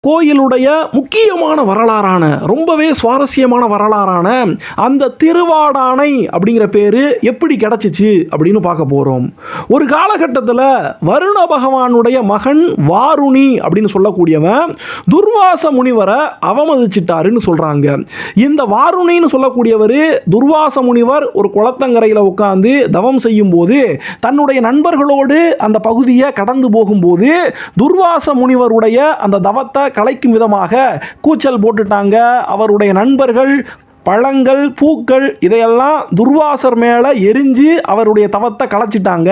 கோயிலுடைய முக்கியமான வரலாறான ரொம்பவே சுவாரஸ்யமான வரலாறான அந்த திருவாடானை அப்படிங்கிற பேரு எப்படி கிடைச்சிச்சு அப்படின்னு பார்க்க போறோம். ஒரு காலகட்டத்தில் வருண பகவானுடைய மகன் வாருணி அப்படின்னு சொல்லக்கூடியவன் துர்வாச முனிவரை அவமதிச்சிட்டாருன்னு சொல்றாங்க. இந்த வாருணின்னு சொல்லக்கூடியவர் துர்வாச முனிவர் ஒரு குளத்தங்கரையில் உட்கார்ந்து தவம் செய்யும் போது தன்னுடைய நண்பர்களோடு அந்த பகுதியை கடந்து போகும்போது துர்வாச முனிவருடைய அந்த தவத்தை கலைக்கும் விதமாக கூச்சல் போட்டுட்டாங்க. அவருடைய நண்பர்கள் பழங்கள் பூக்கள் இதையெல்லாம் துர்வாசர் மேலே எரிஞ்சு அவருடைய தவத்தை கலைச்சிட்டாங்க.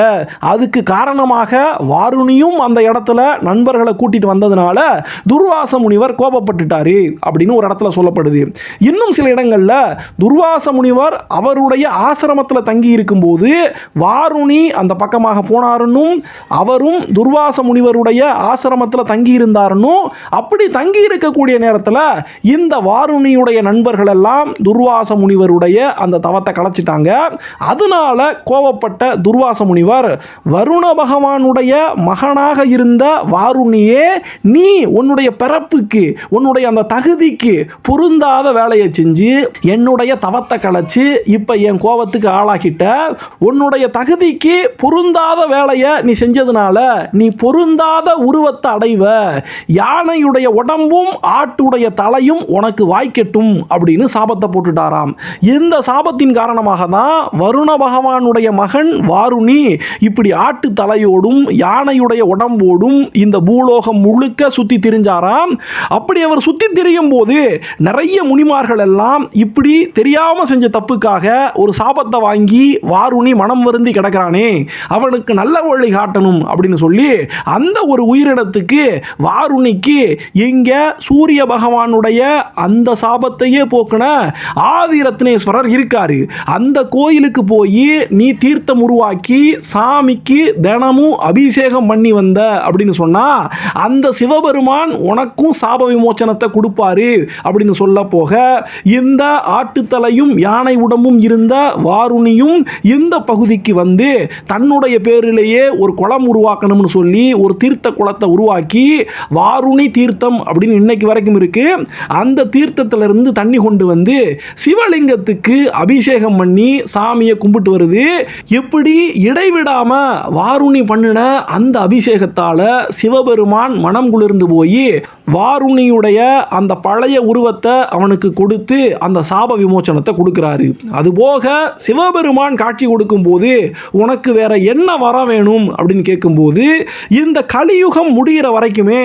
அதுக்கு காரணமாக வாருணியும் அந்த இடத்துல நண்பர்களை கூட்டிட்டு வந்ததுனால துர்வாச முனிவர் கோபப்பட்டுட்டாரு அப்படின்னு ஒரு இடத்துல சொல்லப்படுது. இன்னும் சில இடங்களில் துர்வாச முனிவர் அவருடைய ஆசிரமத்தில் தங்கி இருக்கும்போது வாருணி அந்த பக்கமாக போனாருன்னும் அவரும் துர்வாச முனிவருடைய ஆசிரமத்தில் தங்கி இருந்தாருன்னும் அப்படி தங்கி இருக்கக்கூடிய நேரத்தில் இந்த வாருணியுடைய நண்பர்கள் எல்லாம் துர்வாச முனிவருடைய அந்த தவத்தை கலைச்சிட்டாங்க. அதனால கோபப்பட்ட துர்வாச முனிவர் வருண பகவானுடைய மகனாக இருந்த வாருணியே, நீ உன்னுடைய பிறப்புக்கு உன்னுடைய அந்த தகுதிக்கு பொருந்தாத வேலையை செஞ்சு என்னுடைய தவத்தை கலைச்சு இப்ப என் கோபத்துக்கு ஆளாகிட்ட. உன்னுடைய தகுதிக்கு பொருந்தாத வேலையை நீ செஞ்சதுனால நீ பொருந்தாத உருவத்தை அடைவ. யானையுடைய உடம்பும் ஆட்டுடைய தலையும் உனக்கு வாய்க்கட்டும் அப்படின்னு சாபத்தை போட்டுட்டாராம். இந்த சாபத்தின் காரணமாக தான் வருண பகவானுடைய மகன் வாருணி இப்படி ஆட்டு தலையோடும் யானையுடைய உடம்போடும் இந்த பூலோகம் முழுக்க சுத்தி திரிஞ்சாராம். அப்படி அவர் சுத்தி திரியும் போது நிறைய முனிமார்கள் எல்லாம் இப்படி தெரியாம செஞ்ச தப்புக்காக ஒரு சாபத்தை வாங்கி வாருணி மனம் வருந்தி கிடக்கிறானே, அவனுக்கு நல்ல வழி காட்டணும் அப்படின்னு சொல்லி அந்த ஒரு உயிரினத்துக்கு வாருணிக்கு இங்க சூரிய பகவானுடைய அந்த சாபத்தையே போக்குன ஆதிரத்னேஸ்வரர் இருக்காரு. அந்த கோயிலுக்கு போய் நீ தீர்த்தம் உருவாக்கி சாமிக்கு தினமும் அபிஷேகம் பண்ணி வந்த அப்படின்னு சொன்னா அந்த சிவபெருமான் உனக்கும் சாப விமோச்சனத்தை கொடுப்பாரு அப்படின்னு சொல்ல போக இந்த ஆட்டுத்தலையும் யானை உடம்பும் இருந்த வாருணியும் இந்த பகுதிக்கு வந்து தன்னுடைய பேரிலேயே ஒரு குளம் உருவாக்கணும்னு சொல்லி ஒரு தீர்த்த குளத்தை உருவாக்கி வாருணி தீர்த்தம் அப்படின்னு இன்னைக்கு வரைக்கும் இருக்கு. அந்த தீர்த்தத்திலிருந்து தண்ணி கொண்டு வந்து சிவலிங்கத்துக்கு அபிஷேகம் பண்ணி சாமியை கும்பிட்டு வருது. எப்படி இடைவிடாம வாருணி பண்ணின அந்த அபிஷேகத்தால சிவபெருமான் மனம் குளிர்ந்து போய் வாருணியுடைய அந்த பழைய உருவத்தை அவனுக்கு கொடுத்து அந்த சாப விமோச்சனத்தை கொடுக்கிறாரு. அதுபோக சிவபெருமான் காட்சி கொடுக்கும் போது உனக்கு வேற என்ன வர வேணும் அப்படின்னு கேட்கும்போது இந்த கலியுகம் முடிகிற வரைக்குமே